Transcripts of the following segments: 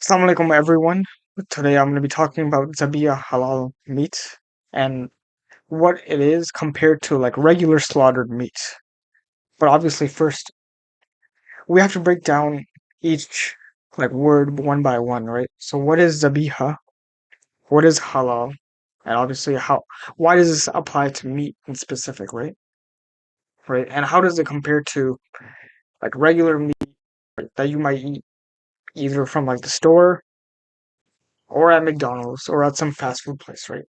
Assalamu alaikum everyone. Today I'm going to be talking about Zabiha halal meat and what it is compared to like regular slaughtered meat. But obviously first we have to break down each like word one by one, right? So what is Zabiha? What is halal? And obviously how why does this apply to meat in specific, right? Right? And how does it compare to like regular meat that you might eat either from like the store or at McDonald's or at some fast food place, right?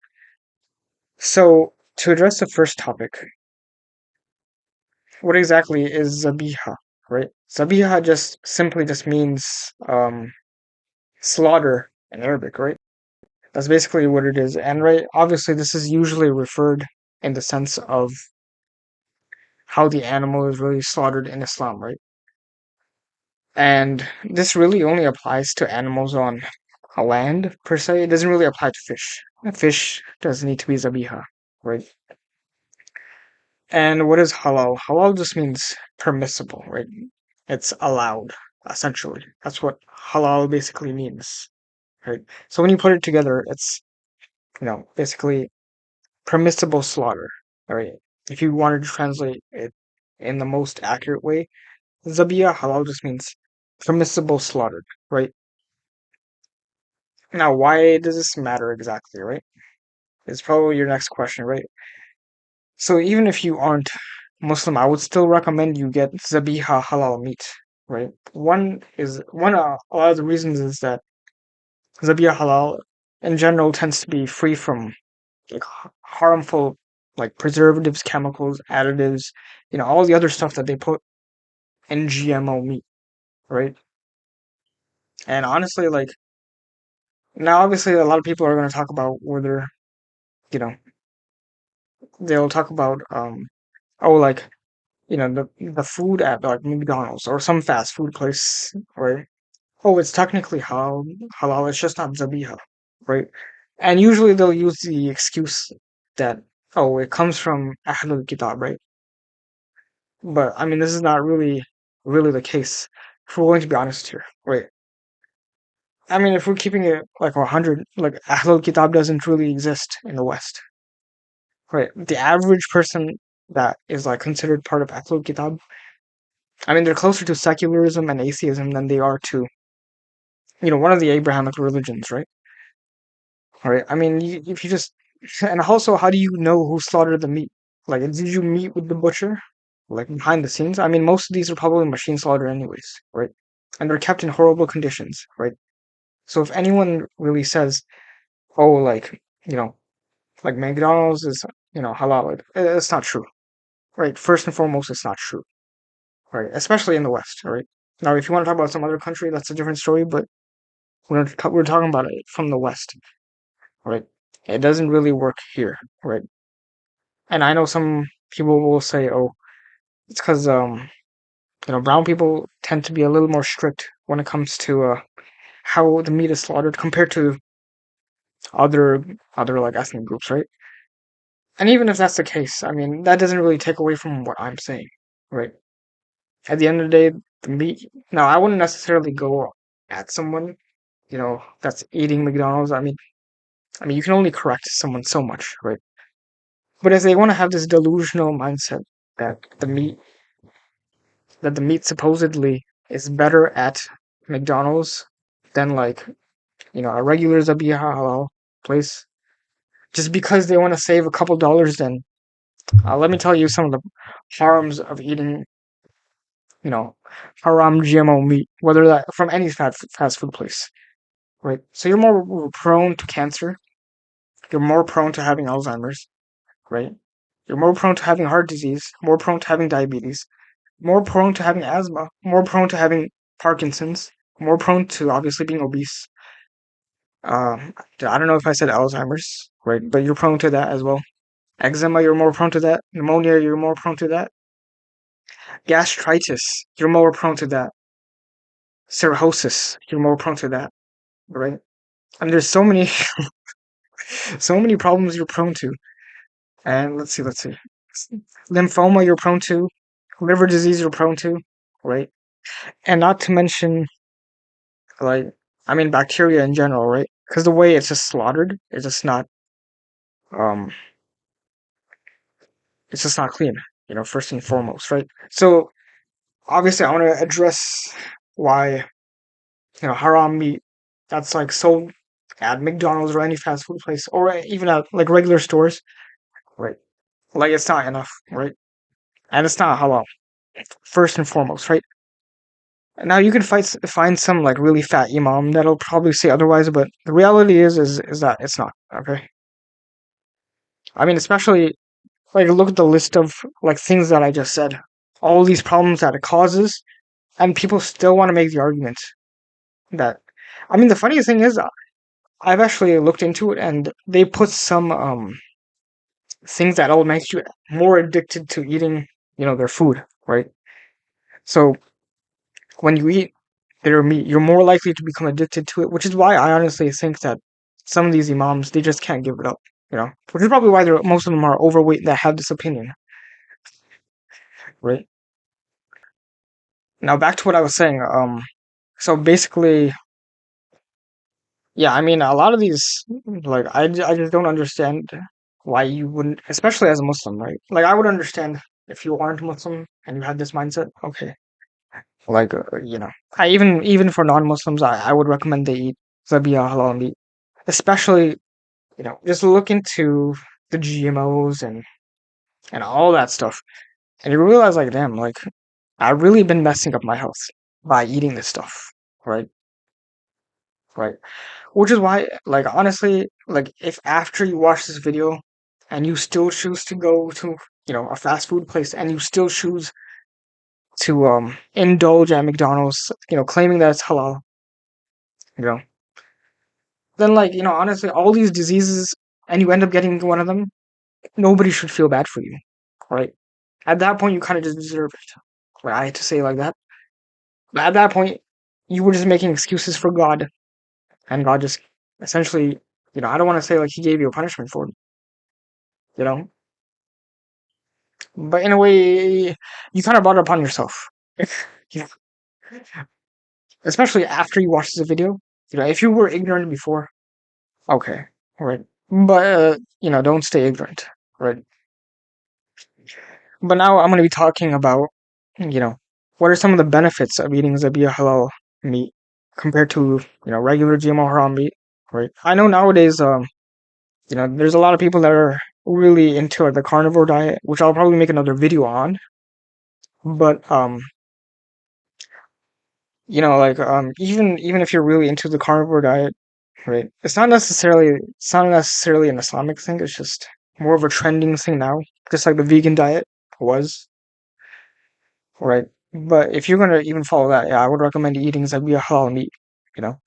So, to address the first topic, what exactly is Zabiha, right? Zabiha just means slaughter in Arabic, right? That's basically what it is. And right, obviously this is usually referred in the sense of how the animal is really slaughtered in Islam, right? And this really only applies to animals on a land per se. It doesn't really apply to fish. Fish does need to be Zabiha, right? And what is halal? Halal just means permissible, right? It's allowed, essentially. That's what halal basically means, right? So when you put it together, it's, basically permissible slaughter, right? If you wanted to translate it in the most accurate way, zabiya halal just means permissible slaughtered, right? Now, why does this matter exactly, right? It's probably your next question, right? So even if you aren't Muslim, I would still recommend you get Zabiha halal meat, right? A lot of the reasons is that Zabiha halal in general tends to be free from like harmful like preservatives, chemicals, additives, all the other stuff that they put in GMO meat, right? And honestly, like now obviously a lot of people are gonna talk about whether, you know, they'll talk about oh like the food at like McDonald's or some fast food place, right? Oh, it's technically halal. It's just not zabiha, right? And usually they'll use the excuse that oh, it comes from Ahlul Kitab, right? But I mean, this is not really the case. If we're going to be honest here, right? I mean, if we're keeping it like 100, like Ahlul Kitab doesn't really exist in the West, right? The average person that is like considered part of Ahlul Kitab, I mean, they're closer to secularism and atheism than they are to one of the Abrahamic religions, right? Right. I mean, if you just and also, how do you know who slaughtered the meat? Like, did you meet with the butcher, like behind the scenes? I mean, most of these are probably machine slaughter, anyways, right? And they're kept in horrible conditions, right? So if anyone really says, "Oh, like you know, like McDonald's is halal," it's not true, right? First and foremost, it's not true, right? Especially in the West, right? Now, if you want to talk about some other country, that's a different story. But we're talking about it from the West, right? It doesn't really work here, right? And I know some people will say, "Oh, it's because brown people tend to be a little more strict when it comes to how the meat is slaughtered compared to other like ethnic groups, right?" And even if that's the case, I mean that doesn't really take away from what I'm saying, right? At the end of the day, the meat. Now, I wouldn't necessarily go at someone, that's eating McDonald's. I mean, you can only correct someone so much, right? But if they want to have this delusional mindset that the meat supposedly is better at McDonald's than like a regular Zabiha halal place, just because they want to save a couple dollars. Then let me tell you some of the harms of eating you know haram GMO meat, whether that from any fast food place, right? So you're more prone to cancer. You're more prone to having Alzheimer's, right? You're more prone to having heart disease, more prone to having diabetes, more prone to having asthma, more prone to having Parkinson's, more prone to obviously being obese. I don't know if I said Alzheimer's, right? But you're prone to that as well. Eczema, you're more prone to that. Pneumonia, you're more prone to that. Gastritis, you're more prone to that. Cirrhosis, you're more prone to that, right? And there's so many problems you're prone to. And let's see. Lymphoma, you're prone to. Liver disease, you're prone to, right? And not to mention, like, I mean bacteria in general, right? Because the way it's just slaughtered is just not um it's just not clean, first and foremost, right? So obviously I want to address why, haram meat that's like sold at McDonald's or any fast food place or even at like regular stores, right? Like it's not enough, right? And it's not halal, first and foremost, right? Now you can find some like really fat imam that'll probably say otherwise, but the reality is that it's not, okay? I mean, especially like look at the list of like things that I just said, all these problems that it causes, and people still want to make the argument that. I mean, the funniest thing is I've actually looked into it, and they put some things that'll make you more addicted to eating, their food, right? So when you eat their meat, you're more likely to become addicted to it, which is why I honestly think that some of these imams they just can't give it up, which is probably why most of them are overweight that have this opinion, right? Now back to what I was saying. So basically, yeah, I mean, a lot of these, like, I just don't understand why you wouldn't, especially as a Muslim, right? Like, I would understand if you aren't Muslim and you had this mindset, okay. Like, even for non-Muslims, I would recommend they eat Zabiha halal meat, especially, just look into the GMOs and all that stuff, and you realize, like, damn, like, I've really been messing up my health by eating this stuff, right? Right. Which is why, like, honestly, like, if after you watch this video and you still choose to go to, a fast food place and you still choose to indulge at McDonald's, claiming that it's halal, you know, then like, honestly, all these diseases and you end up getting one of them, nobody should feel bad for you, right? At that point, you kind of just deserve it. Right? I hate to say it like that, but at that point, you were just making excuses for God, and God just essentially, I don't want to say like He gave you a punishment for it, you know. But in a way, you kind of brought it upon yourself. Yeah. Especially after you watched the video. If you were ignorant before, okay, right. But don't stay ignorant, right? But now I'm going to be talking about, you know, what are some of the benefits of eating Zabiya halal meat compared to, regular GMO haram meat, right? I know nowadays, there's a lot of people that are really into the carnivore diet, which I'll probably make another video on. But like even if you're really into the carnivore diet, right? It's not necessarily an Islamic thing. It's just more of a trending thing now, just like the vegan diet was, right? But if you're gonna even follow that, yeah, I would recommend eating zabiya halal meat. You know,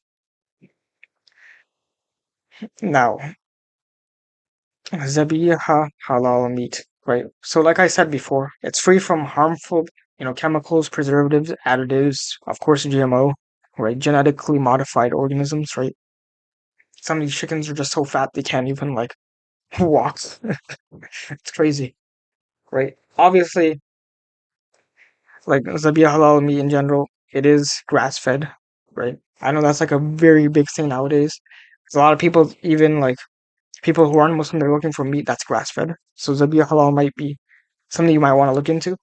now zabiya halal meat, right? So, like I said before, it's free from harmful, chemicals, preservatives, additives, of course, GMO, right? Genetically modified organisms, right? Some of these chickens are just so fat they can't even like walk. It's crazy, right? Obviously, like Zabiya halal meat in general, it is grass fed, right? I know that's like a very big thing nowadays. 'Cause a lot of people, even like people who aren't Muslim, they're looking for meat that's grass fed. So Zabiya halal might be something you might want to look into,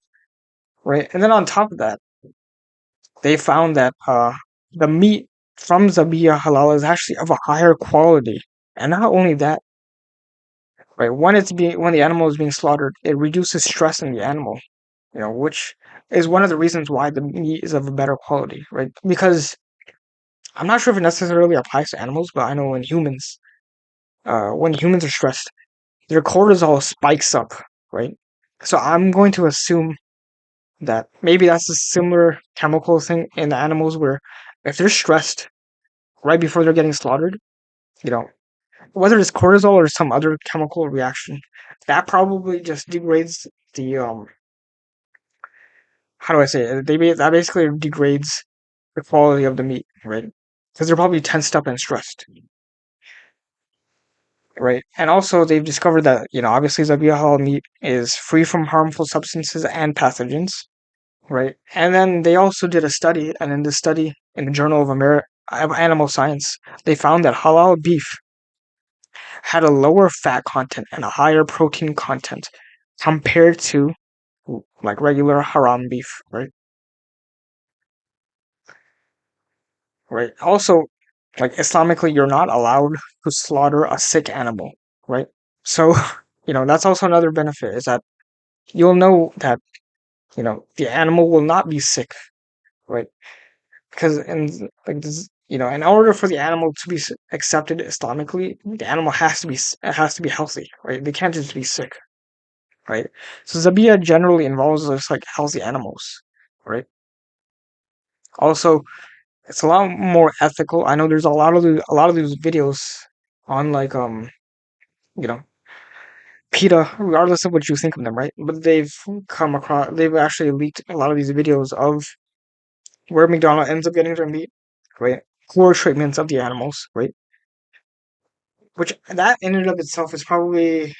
right? And then on top of that, they found that the meat from Zabiya halal is actually of a higher quality. And not only that, right? When the animal is being slaughtered, it reduces stress in the animal, which is one of the reasons why the meat is of a better quality, right? Because I'm not sure if it necessarily applies to animals, but I know when humans are stressed, their cortisol spikes up, right? So I'm going to assume that maybe that's a similar chemical thing in the animals where if they're stressed right before they're getting slaughtered, you know, whether it's cortisol or some other chemical reaction, that probably just degrades the how do I say it? That basically degrades the quality of the meat, right? Because they're probably tensed up and stressed, right? And also, they've discovered that obviously Zabiya halal meat is free from harmful substances and pathogens, right? And then they also did a study, and in this study, in the Journal of animal science, they found that halal beef had a lower fat content and a higher protein content compared to like regular haram beef, right? Right. Also, like Islamically, you're not allowed to slaughter a sick animal, right? So, that's also another benefit is that you'll know that, the animal will not be sick, right? Because like this, in order for the animal to be accepted Islamically, the animal it has to be healthy, right? They can't just be sick, right? So Zabiya generally involves just like healthy animals, right? Also, it's a lot more ethical. I know there's a lot of these videos on like you know PETA, regardless of what you think of them, right? But they've actually leaked a lot of these videos of where McDonald ends up getting their meat, right? Poor treatments of the animals, right? Which that in and of itself is probably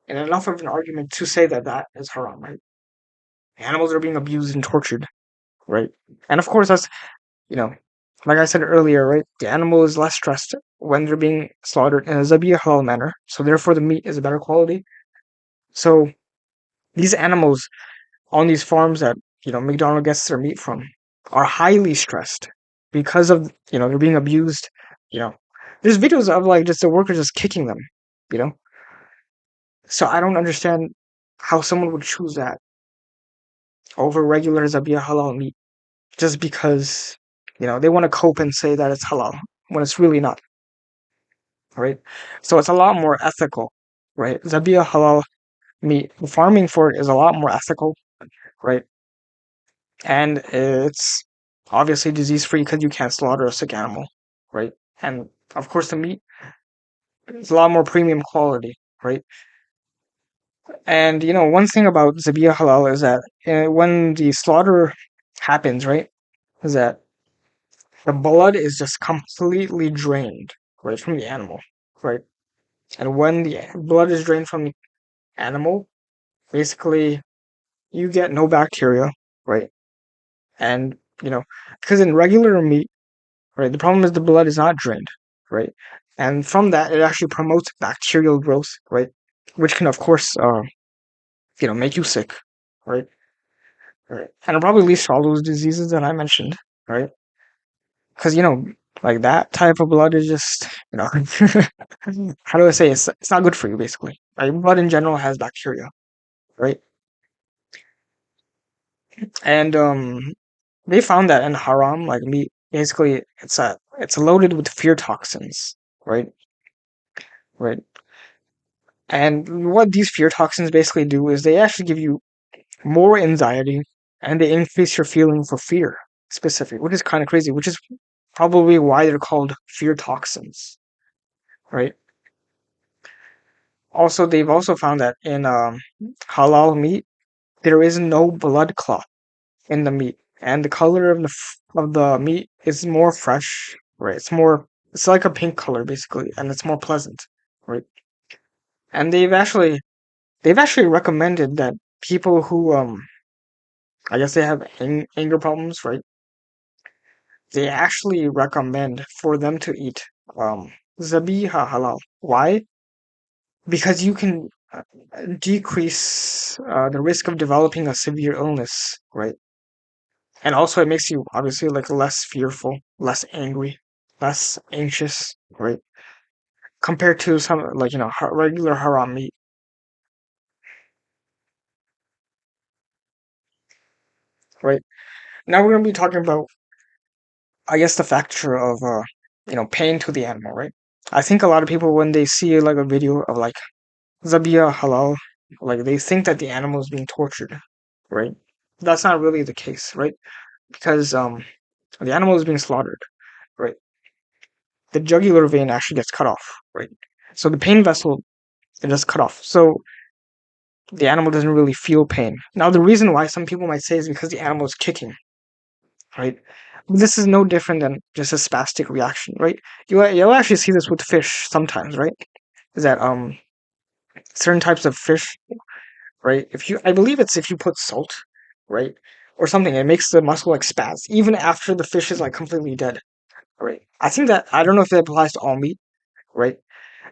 enough of an argument to say that that is haram, right? Animals are being abused and tortured, right? And of course, that's you know, like I said earlier, right? The animal is less stressed when they're being slaughtered in a Zabiya halal manner, so therefore the meat is a better quality. So these animals on these farms that McDonald gets their meat from are highly stressed because of they're being abused. You know, there's videos of like just the workers just kicking them. You know, so I don't understand how someone would choose that over regular Zabiya halal meat just because they want to cope and say that it's halal when it's really not. Right? So it's a lot more ethical, right? Zabiya halal meat, farming for it is a lot more ethical, right? And it's obviously disease free because you can't slaughter a sick animal, right? And of course, the meat is a lot more premium quality, right? And one thing about Zabiya halal is that when the slaughter happens, right, is that the blood is just completely drained, right, from the animal, right? And when the blood is drained from the animal, basically you get no bacteria, right? And because in regular meat, right, the problem is the blood is not drained, right? And from that, it actually promotes bacterial growth, right? Which can, of course, make you sick, right? Right. And it probably leads to all those diseases that I mentioned, right? Because like that type of blood is just, how do I say it's not good for you, basically. Right? Blood in general has bacteria, right? And they found that in haram, like meat, basically it's loaded with fear toxins, right? Right. And what these fear toxins basically do is they actually give you more anxiety and they increase your feeling for fear specific, which is kind of crazy, which is probably why they're called fear toxins, right? Also, they've also found that in halal meat, there is no blood clot in the meat, and the color of the meat is more fresh, right? It's like a pink color basically, and it's more pleasant, right? And they've actually recommended that people who I guess they have anger problems, right? They actually recommend for them to eat Zabiha halal. Why? Because you can decrease the risk of developing a severe illness, right? And also, it makes you obviously like less fearful, less angry, less anxious, right? Compared to some like regular haram meat, right? Now we're gonna be talking about, I guess, the factor of pain to the animal, right? I think a lot of people when they see like a video of like Zabiya halal, like they think that the animal is being tortured, right? That's not really the case, right? Because the animal is being slaughtered, right? The jugular vein actually gets cut off, right? So the pain vessel it just cut off. So the animal doesn't really feel pain. Now the reason why some people might say is because the animal is kicking, right? This is no different than just a spastic reaction, right? You'll actually see this with fish sometimes, right? Is that certain types of fish, right? I believe it's if you put salt, right, or something, it makes the muscle like spaz even after the fish is like completely dead, right? I think that I don't know if that applies to all meat, right?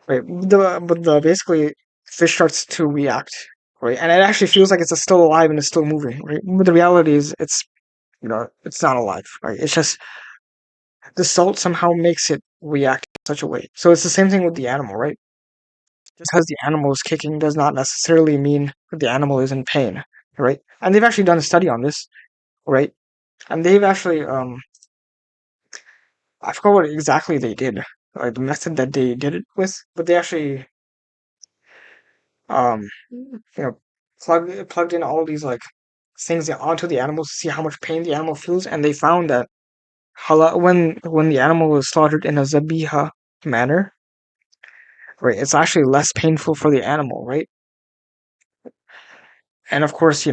Right. But basically fish starts to react, right? And it actually feels like it's still alive and it's still moving, right? But the reality is it's not alive, right? It's just the salt somehow makes it react in such a way. So it's the same thing with the animal, right? Just because the animal is kicking does not necessarily mean that the animal is in pain, right? And they've actually done a study on this, right? And they've actually I forgot what exactly they did, like the method that they did it with, but they actually you know plugged in all these like things onto the animals to see how much pain the animal feels, and they found that when the animal was slaughtered in a zabiha manner, right, it's actually less painful for the animal, right? And of course,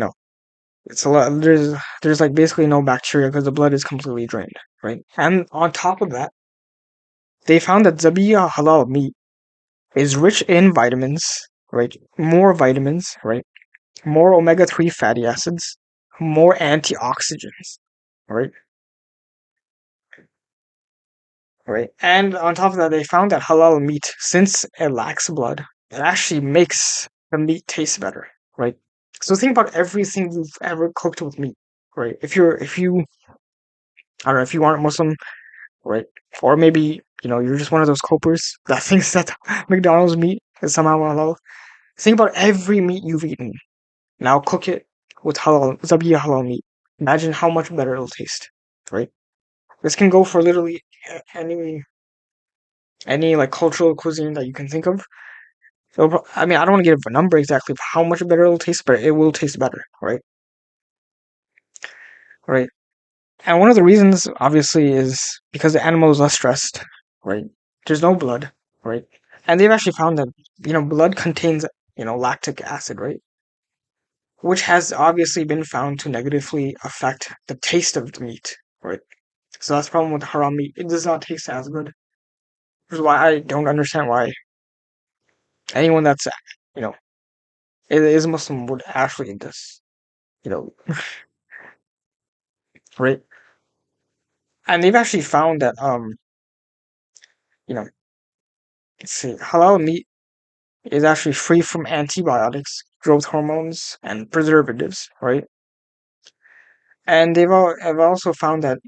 it's a lot. There's like basically no bacteria because the blood is completely drained, right? And on top of that, they found that zabiha halal meat is rich in vitamins, right? More vitamins, right? More omega-3 fatty acids, more antioxidants, right? Right. And on top of that, they found that halal meat, since it lacks blood, it actually makes the meat taste better, right? So think about everything you've ever cooked with meat, right? I don't know, if you aren't Muslim, right? Or maybe, you're just one of those copers that thinks that McDonald's meat is somehow halal. Think about every meat you've eaten. Now cook it with zabiya halal meat. Imagine how much better it'll taste, right? This can go for literally any like cultural cuisine that you can think of. So, I mean, I don't want to give a number exactly of how much better it'll taste, but it will taste better, right? Right. And one of the reasons, obviously, is because the animal is less stressed, right? There's no blood, right? And they've actually found that, blood contains, lactic acid, right? Which has obviously been found to negatively affect the taste of the meat, right? So that's the problem with haram meat. It does not taste as good. Which is why I don't understand why anyone that's, you know, is Muslim would actually eat this, you know, right? And they've actually found that, you know, let's see, halal meat is actually free from antibiotics, growth hormones, and preservatives, right? And have also found that,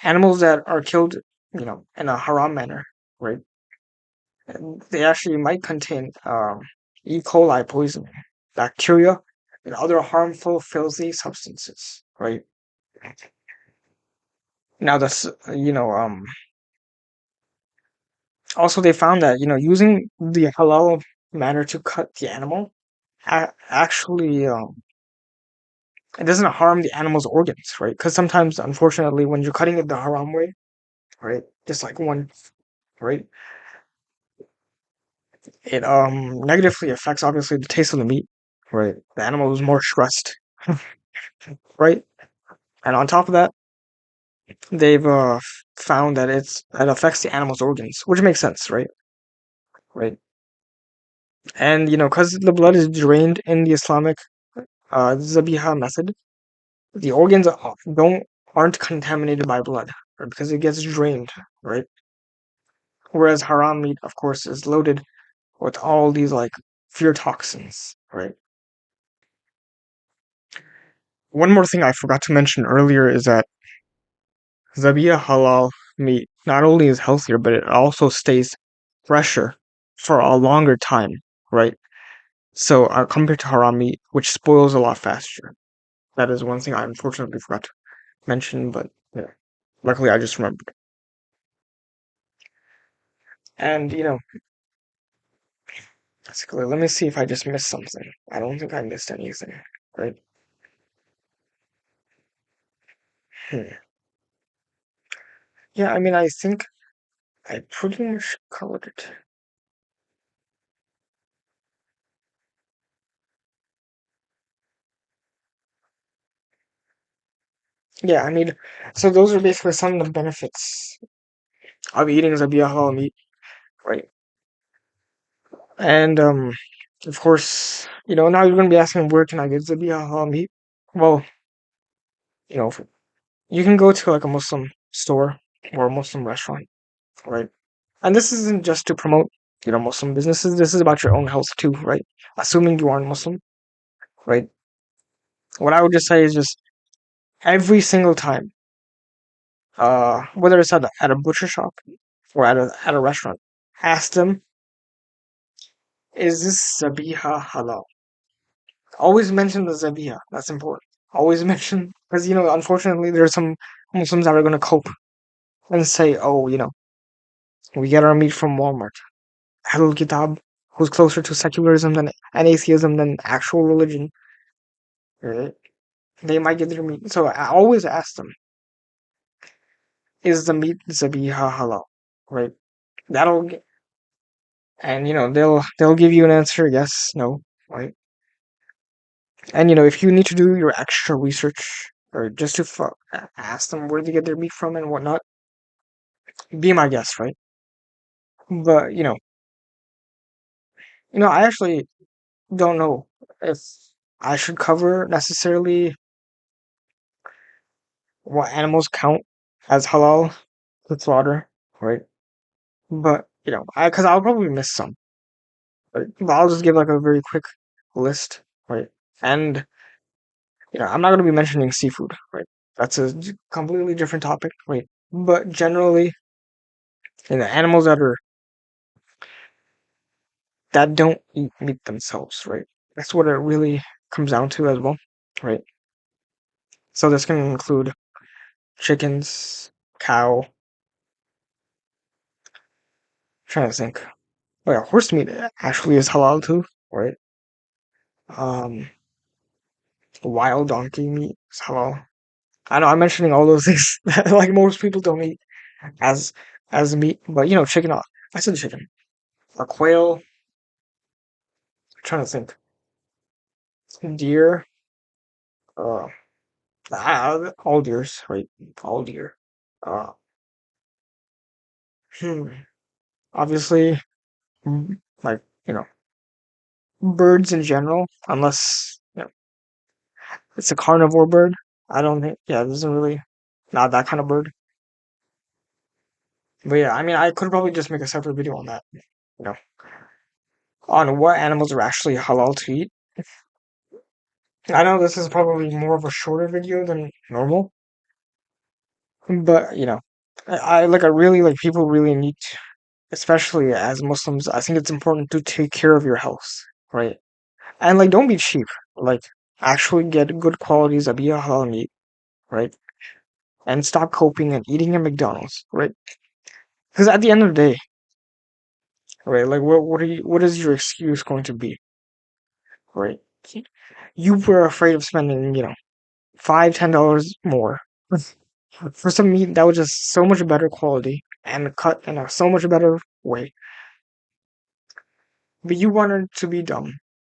animals that are killed, in a haram manner, right? They actually might contain E. coli poisoning, bacteria, and other harmful, filthy substances, right? Now, also they found that, using the halal manner to cut the animal actually it doesn't harm the animal's organs, right? Because sometimes, unfortunately, when you're cutting it the haram way, right, just like one, right, it negatively affects obviously the taste of the meat, right? The animal is more stressed, right? And on top of that, they've found that it affects the animal's organs, which makes sense, right? Right. And because the blood is drained in the Islamic Zabiha method, the organs aren't contaminated by blood, right? Because it gets drained, right? Whereas haram meat, of course, is loaded with all these like fear toxins, right? One more thing I forgot to mention earlier is that Zabiya halal meat not only is healthier, but it also stays fresher for a longer time, right? So compared to haram meat, which spoils a lot faster. That is one thing I unfortunately forgot to mention, but yeah, luckily I just remembered. And basically, let me see if I just missed something. I don't think I missed anything, right? Hmm. Yeah, I mean, I think I pretty much covered it. Yeah, I mean, so those are basically some of the benefits of eating Zabiya halal meat, right? And of course, now you're gonna be asking where can I get Zabiya halal meat? Well, you know, you can go to like a Muslim store, or a Muslim restaurant, right? And this isn't just to promote, Muslim businesses. This is about your own health too, right? Assuming you aren't Muslim, right? What I would just say is just every single time, whether it's at a butcher shop or at a restaurant, ask them, is this Zabiha halal? Always mention the Zabiha. That's important. Always mention, because unfortunately, there are some Muslims that are going to cope and say, oh, we get our meat from Walmart. Halal Kitab, who's closer to secularism and atheism than actual religion, right? They might get their meat. So I always ask them, is the meat Zabiha halal? Right? That'll get, and they'll give you an answer, yes, no, right? And if you need to do your extra research or just to ask them where they get their meat from and whatnot, be my guest, right? But I actually don't know if I should cover necessarily what animals count as halal to slaughter, right? But because I'll probably miss some, right? But I'll just give like a very quick list, right? And I'm not going to be mentioning seafood, right? That's a completely different topic, right? But generally, animals that don't eat meat themselves, right? That's what it really comes down to as well, right? So this can include chickens, cow. Trying to think. Oh yeah, horse meat actually is halal too, right? Um, wild donkey meat is halal. I know I'm mentioning all those things that like most people don't eat as as meat, but chicken. I said chicken. A quail. Trying to think. Deer. Uh, all deers, right? All deer. Uh, hmm. Obviously, like birds in general, unless it's a carnivore bird. I don't think. Yeah, this isn't really not that kind of bird. But yeah, I mean, I could probably just make a separate video on that. know, on what animals are actually halal to eat. I know this is probably more of a shorter video than normal, but I really like people really need to, especially as Muslims. I think it's important to take care of your health, right? And like, don't be cheap. Like, actually get good quality Zabiya halal meat, right? And stop coping and eating at McDonald's, right? Because at the end of the day, right? Like, what is your excuse going to be, right? You were afraid of spending, $5-10 more for some meat that was just so much better quality and cut in a so much better way. But you wanted to be dumb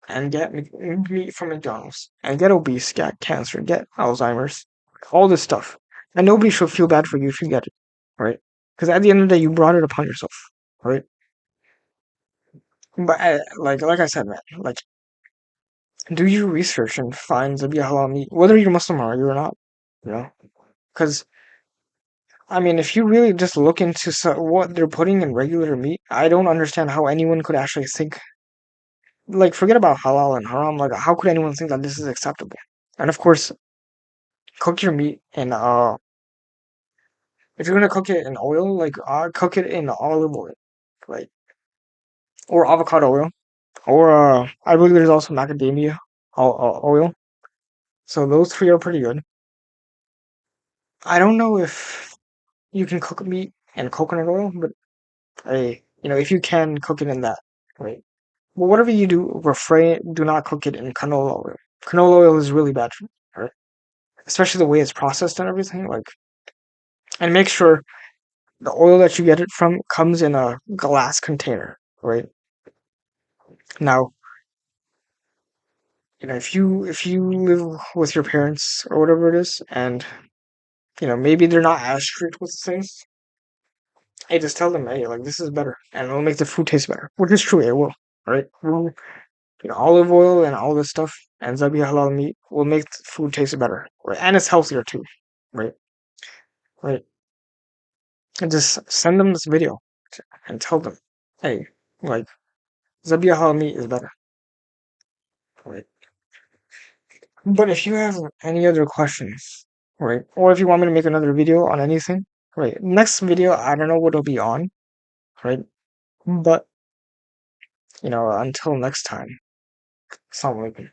and get meat from McDonald's and get obese, get cancer, get Alzheimer's, all this stuff. And nobody should feel bad for you if you get it, right? Because at the end of the day, you brought it upon yourself, right? But like I said, man, like do your research and find Zabiya halal meat, whether you're Muslim or you're not, you know? Because I mean, if you really just look into what they're putting in regular meat, I don't understand how anyone could actually think, like, forget about halal and haram, like, how could anyone think that this is acceptable? And of course, cook your meat in, if you're gonna cook it in oil, like, cook it in olive oil, like, or avocado oil, or, I believe there's also macadamia oil. So those three are pretty good. I don't know if you can cook meat in coconut oil, but if you can cook it in that, right? Well, whatever you do, do not cook it in canola oil. Canola oil is really bad for you, right? Especially the way it's processed and everything. Like, and make sure the oil that you get it from comes in a glass container, right? Now, if you live with your parents or whatever it is, and maybe they're not as strict with things, hey, just tell them, hey, like this is better, and it'll make the food taste better, which is true, it will, right? Well, olive oil and all this stuff and Zabiya halal meat will make the food taste better, right? And it's healthier too, right? Right. and just send them this video and tell them, hey, like Zabiha halal meat is better. Right. But if you have any other questions, right, or if you want me to make another video on anything, right, next video I don't know what it'll be on, right, but until next time, assalamu alaikum.